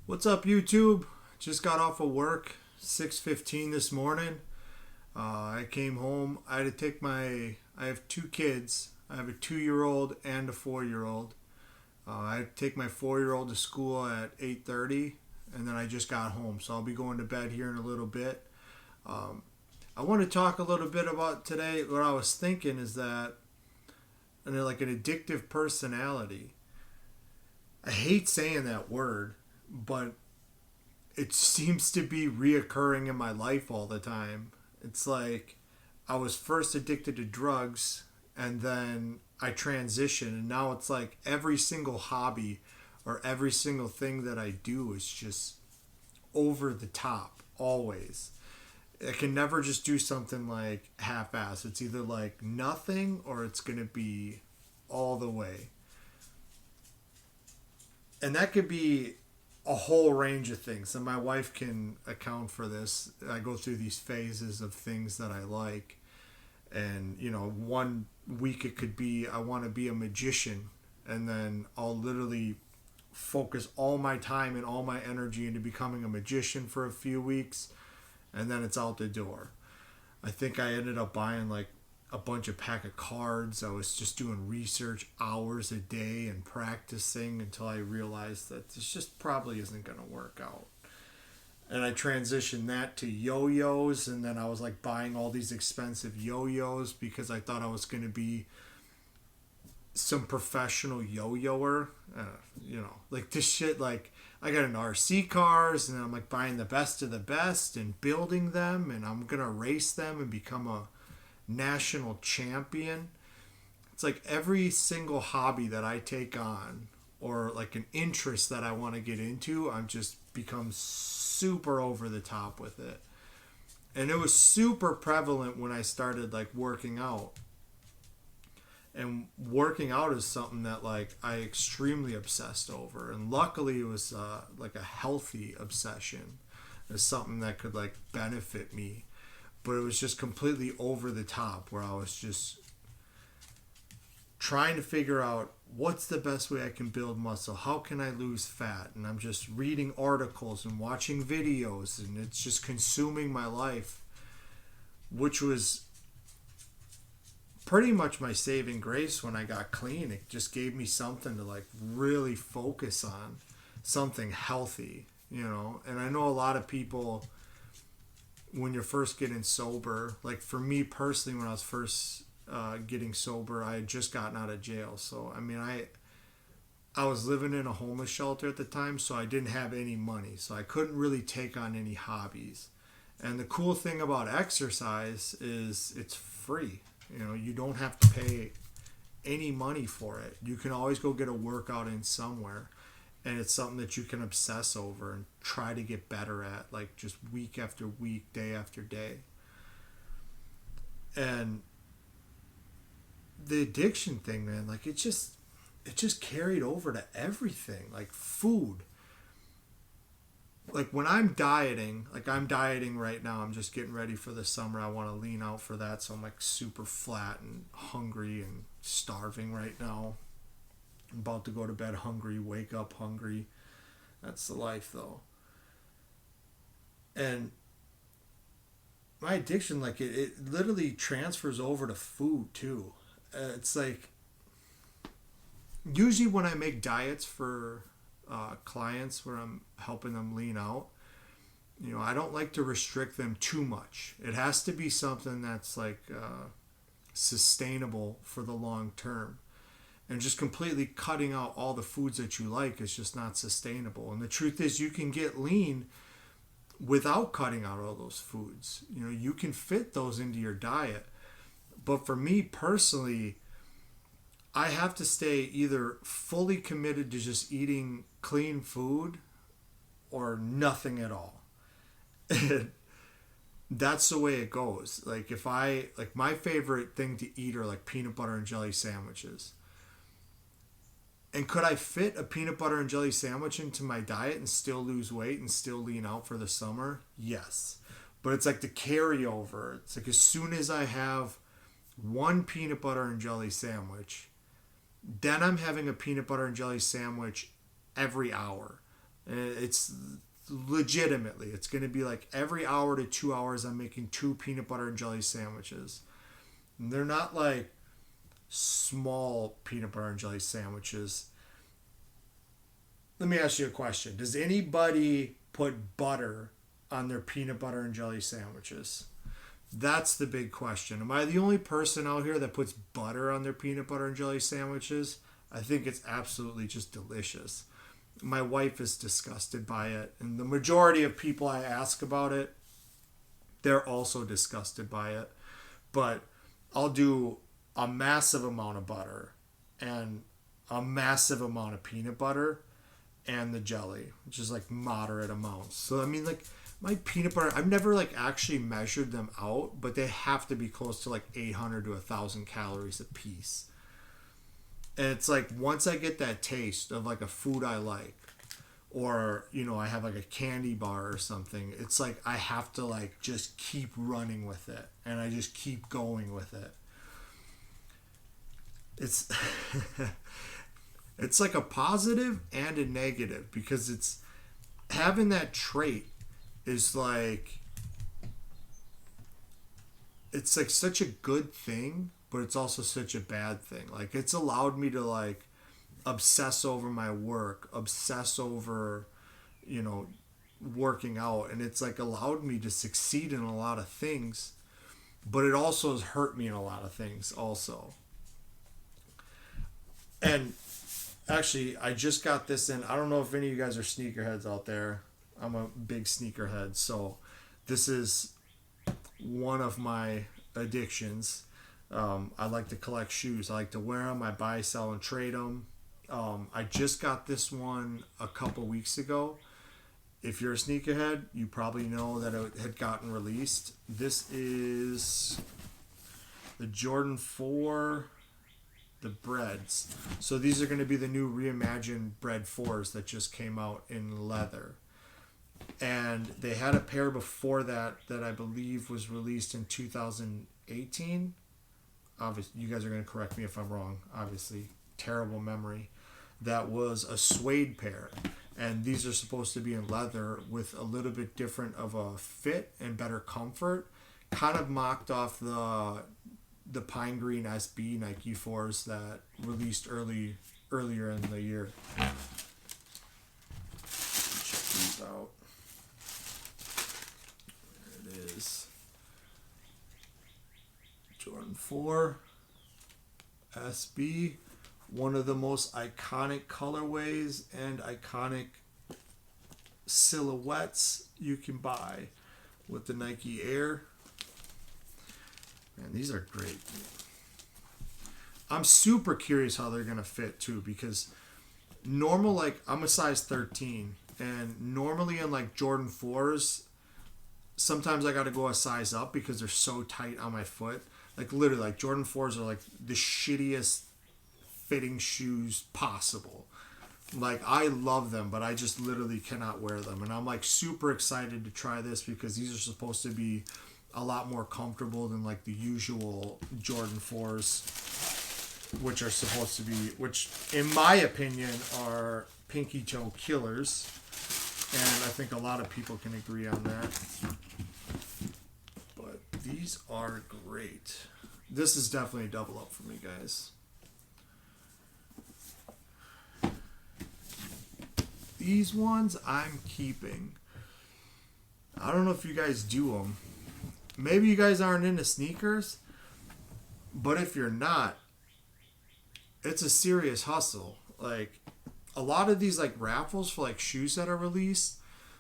What's up, YouTube? Just got off of work, 6:15 this morning. I came home. I had to take I have two kids. I have a 2-year-old and a 4-year-old. I had to take my 4-year-old to school at 8:30, and then I just got home. So I'll be going to bed here in a little bit. Um, I want to talk a little bit about today. What I was thinking is that, like an addictive personality. I hate saying that word, but it seems to be reoccurring in my life all the time. It's like I was first addicted to drugs, and then I transitioned, and now it's like every single hobby or every single thing that I do is just over the top always. I can never just do something like half-ass. It's either like nothing or it's going to be all the way. And that could be a whole range of things, and my wife can account for this. I go through these phases of things that I like, and one week it could be I want to be a magician, and then I'll literally focus all my time and all my energy into becoming a magician for a few weeks, and then it's out the door. I think I ended up buying like a bunch of pack of cards. I was just doing research hours a day and practicing until I realized that this just probably isn't going to work out. And I transitioned that to yo-yos, and then I was like buying all these expensive yo-yos because I thought I was going to be some professional yo-yoer. Like this shit, like I got an RC cars, and I'm like buying the best of the best and building them, and I'm going to race them and become a national champion. It's like every single hobby that I take on, or like an interest that I want to get into, I'm just become super over the top with it. And it was super prevalent when I started like working out. And working out is something that like I extremely obsessed over, and luckily it was like a healthy obsession. It's something that could like benefit me, but it was just completely over the top, where I was just trying to figure out what's the best way I can build muscle, how can I lose fat, and I'm just reading articles and watching videos, and it's just consuming my life, which was pretty much my saving grace. When I got clean, it just gave me something to like really focus on, something healthy, and I know a lot of people, when you're first getting sober, like for me personally, when I was first getting sober, I had just gotten out of jail. So I mean, I was living in a homeless shelter at the time, so I didn't have any money, so I couldn't really take on any hobbies. And the cool thing about exercise is it's free. You don't have to pay any money for it. You can always go get a workout in somewhere, and it's something that you can obsess over and try to get better at, like just week after week, day after day. And the addiction thing, man, like it just carried over to everything, like food. Like when I'm dieting, like I'm dieting right now, I'm just getting ready for the summer. I want to lean out for that, so I'm like super flat and hungry and starving right now. I'm about to go to bed hungry, wake up hungry. That's the life, though. And my addiction, like it literally transfers over to food too. It's like usually when I make diets for clients where I'm helping them lean out, I don't like to restrict them too much. It has to be something that's like sustainable for the long term. And just completely cutting out all the foods that you like is just not sustainable. And the truth is, you can get lean without cutting out all those foods. You can fit those into your diet. But for me personally, I have to stay either fully committed to just eating clean food or nothing at all. That's the way it goes. Like my favorite thing to eat are like peanut butter and jelly sandwiches. And could I fit a peanut butter and jelly sandwich into my diet and still lose weight and still lean out for the summer? Yes. But it's like the carryover. It's like as soon as I have one peanut butter and jelly sandwich, then I'm having a peanut butter and jelly sandwich every hour. It's legitimately, it's going to be like every hour to 2 hours I'm making 2 peanut butter and jelly sandwiches. And they're not like small peanut butter and jelly sandwiches. Let me ask you a question. Does anybody put butter on their peanut butter and jelly sandwiches? That's the big question. Am I the only person out here that puts butter on their peanut butter and jelly sandwiches? I think it's absolutely just delicious. My wife is disgusted by it, and the majority of people I ask about it, they're also disgusted by it. But I'll do a massive amount of butter and a massive amount of peanut butter and the jelly, which is like moderate amounts. So I mean, like, my peanut butter, I've never like actually measured them out, but they have to be close to like 800 to 1,000 calories a piece. And it's like, once I get that taste of like a food I like, or, you know, I have like a candy bar or something, it's like I have to like just keep running with it, and I just keep going with it. It's it's like a positive and a negative, because it's having that trait is like, it's like such a good thing, but it's also such a bad thing. Like, it's allowed me to like obsess over my work, obsess over, you know, working out, and it's like allowed me to succeed in a lot of things, but it also has hurt me in a lot of things also. And actually, I just got this in. I don't know if any of you guys are sneakerheads out there. I'm a big sneakerhead, so this is one of my addictions. I like to collect shoes. I like to wear them. I buy, sell, and trade them. I just got this one a couple weeks ago. If you're a sneakerhead, you probably know that it had gotten released. This is the Jordan 4, the Breads. So these are going to be the new reimagined Bread 4s that just came out in leather. And they had a pair before that I believe was released in 2018. Obviously, you guys are going to correct me if I'm wrong. Obviously, terrible memory. That was a suede pair. And these are supposed to be in leather with a little bit different of a fit and better comfort. Kind of mocked off the Pine Green SB Nike 4s that released earlier in the year. Check these out. There it is. Jordan 4 SB. One of the most iconic colorways and iconic silhouettes you can buy with the Nike Air. Man, these are great. I'm super curious how they're going to fit too, because normal, like, I'm a size 13, and normally in like Jordan 4s, sometimes I got to go a size up because they're so tight on my foot. Like, literally, like, Jordan 4s are like the shittiest fitting shoes possible. Like, I love them, but I just literally cannot wear them. And I'm like super excited to try this, because these are supposed to be a lot more comfortable than like the usual Jordan 4s, which are supposed to be, which in my opinion are pinky toe killers. And I think a lot of people can agree on that. But these are great. This is definitely a double up for me, guys. These ones I'm keeping. I don't know if you guys do them. Maybe you guys aren't into sneakers, but if you're not, it's a serious hustle. Like, a lot of these like raffles for like shoes that are released.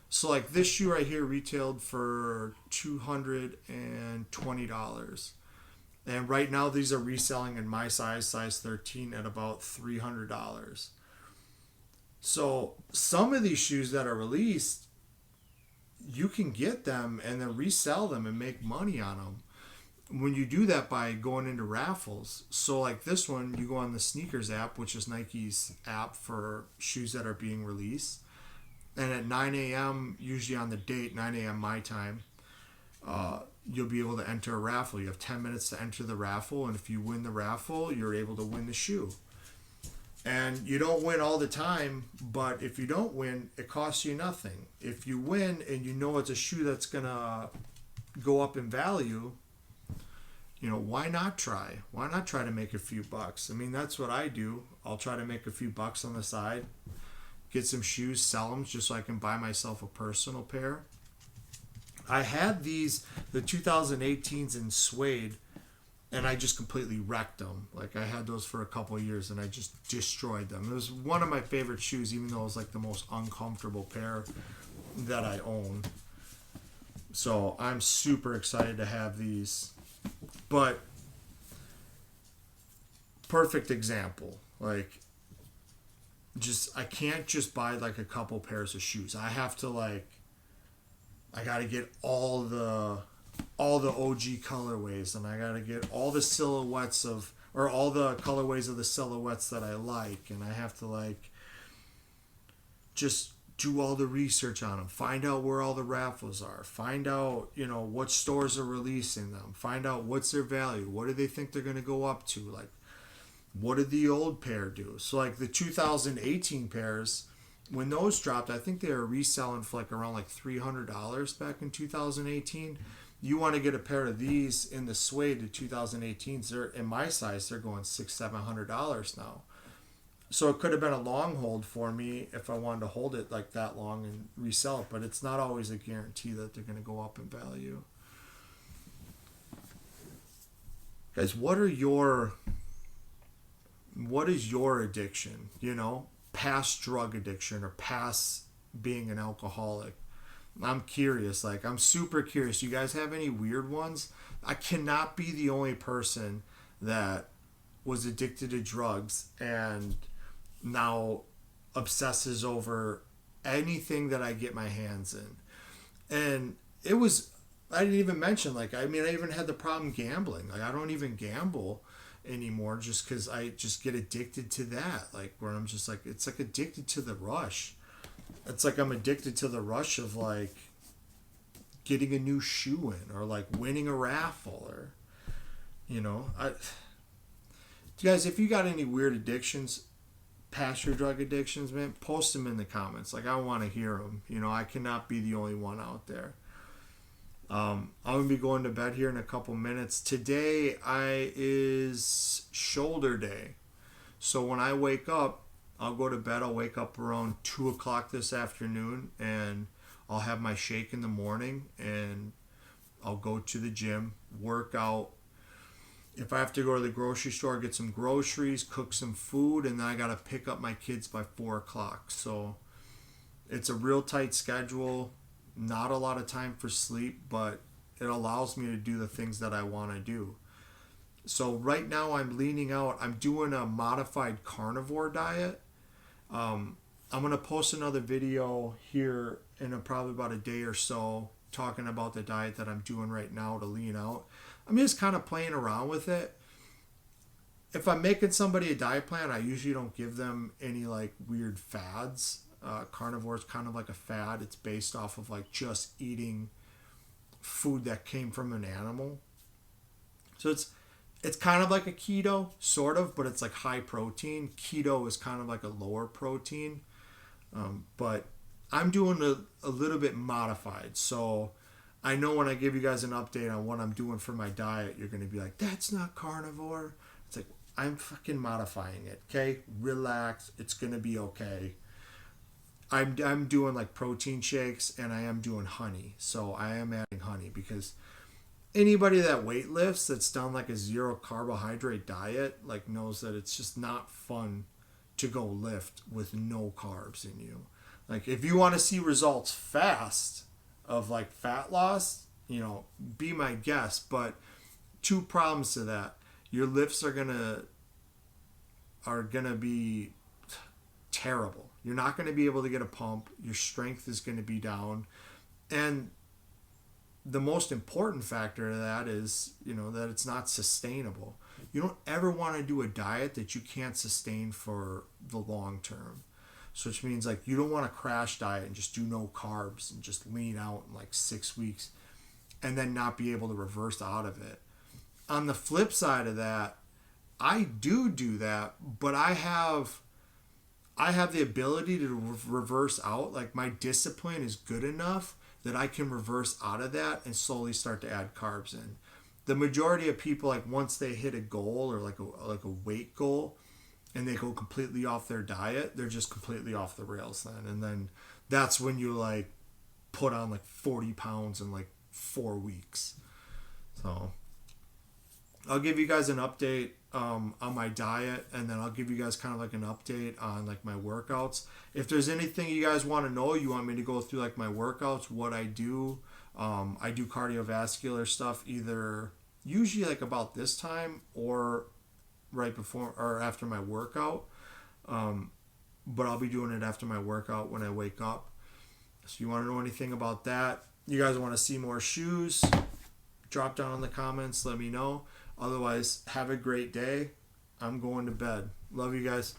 So like this shoe right here retailed for $220. And right now these are reselling in my size 13, at about $300. So some of these shoes that are released, you can get them and then resell them and make money on them when you do that by going into raffles. So like this one, you go on the Sneakers app, which is Nike's app for shoes that are being released. And at 9 a.m., usually on the date, 9 a.m. my time, you'll be able to enter a raffle. You have 10 minutes to enter the raffle, and if you win the raffle, you're able to win the shoe. And you don't win all the time, but if you don't win, it costs you nothing. If you win and you know it's a shoe that's going to go up in value, why not try? Why not try to make a few bucks? I mean, that's what I do. I'll try to make a few bucks on the side, get some shoes, sell them just so I can buy myself a personal pair. I had the 2018s in suede, and I just completely wrecked them. Like, I had those for a couple of years, and I just destroyed them. It was one of my favorite shoes, even though it was like the most uncomfortable pair that I own. So I'm super excited to have these. But perfect example. Like, I can't just buy like a couple pairs of shoes. I have to I got to get all the OG colorways, and I got to get all the silhouettes or all the colorways of the silhouettes that I like, and I have to just do all the research on them, find out where all the raffles are, find out, what stores are releasing them, find out what's their value, what do they think they're going to go up to, like, what did the old pair do? So like the 2018 pairs, when those dropped, I think they were reselling for around $300 back in 2018. You want to get a pair of these in the suede, the 2018s, they're in my size, they're going $600-700 now. So it could have been a long hold for me if I wanted to hold it like that long and resell it, but it's not always a guarantee that they're going to go up in value. Guys, what is your addiction? Past drug addiction or past being an alcoholic. I'm curious. I'm super curious. You guys have any weird ones? I cannot be the only person that was addicted to drugs and now obsesses over anything that I get my hands in. And I didn't even mention, I even had the problem gambling. I don't even gamble anymore just because I just get addicted to that. Where I'm just it's addicted to the rush. It's I'm addicted to the rush of getting a new shoe in or winning a raffle or, guys, if you got any weird addictions, past your drug addictions, man, post them in the comments. I want to hear them. I cannot be the only one out there. I'm going to be going to bed here in a couple minutes. Today is shoulder day. So when I wake up, I'll go to bed. I'll wake up around 2 o'clock this afternoon, and I'll have my shake in the morning, and I'll go to the gym, work out. If I have to go to the grocery store, get some groceries, cook some food, and then I got to pick up my kids by 4 o'clock. So it's a real tight schedule. Not a lot of time for sleep, but it allows me to do the things that I want to do. So right now I'm leaning out. I'm doing a modified carnivore diet. I'm going to post another video here in probably about a day or so talking about the diet that I'm doing right now to lean out. I'm just kind of playing around with it. If I'm making somebody a diet plan, I usually don't give them any weird fads. Carnivore is kind of like a fad. It's based off of just eating food that came from an animal. So it's kind of like a keto, sort of, but it's high protein. Keto is kind of like a lower protein. But I'm doing a little bit modified. So I know when I give you guys an update on what I'm doing for my diet, you're going to be like, that's not carnivore. It's I'm fucking modifying it. Okay? Relax. It's going to be okay. I'm doing protein shakes, and I am doing honey. So I am adding honey because anybody that weight lifts that's done a zero carbohydrate diet knows that it's just not fun to go lift with no carbs in you. If you want to see results fast of fat loss, be my guest. But two problems to that: your lifts are gonna be terrible. You're not going to be able to get a pump. Your strength is going to be down. And the most important factor to that is, that it's not sustainable. You don't ever want to do a diet that you can't sustain for the long term. So which means you don't want to crash diet and just do no carbs and just lean out in 6 weeks and then not be able to reverse out of it. On the flip side of that, I do that, but I have I have the ability to reverse out. Like my discipline is good enough that I can reverse out of that and slowly start to add carbs in. The majority of people, like once they hit a goal or like a weight goal, and they go completely off their diet, they're just completely off the rails then. And then that's when you like put on like 40 pounds in like 4 weeks. So I'll give you guys an update on my diet, and then I'll give you guys kind of like an update on like my workouts. If there's anything you guys want to know, you want me to go through like my workouts, what I do. I do cardiovascular stuff either usually like about this time or right before or after my workout. But I'll be doing it after my workout when I wake up. So you want to know anything about that? You guys want to see more shoes? Drop down in the comments. Let me know. Otherwise, have a great day. I'm going to bed. Love you guys.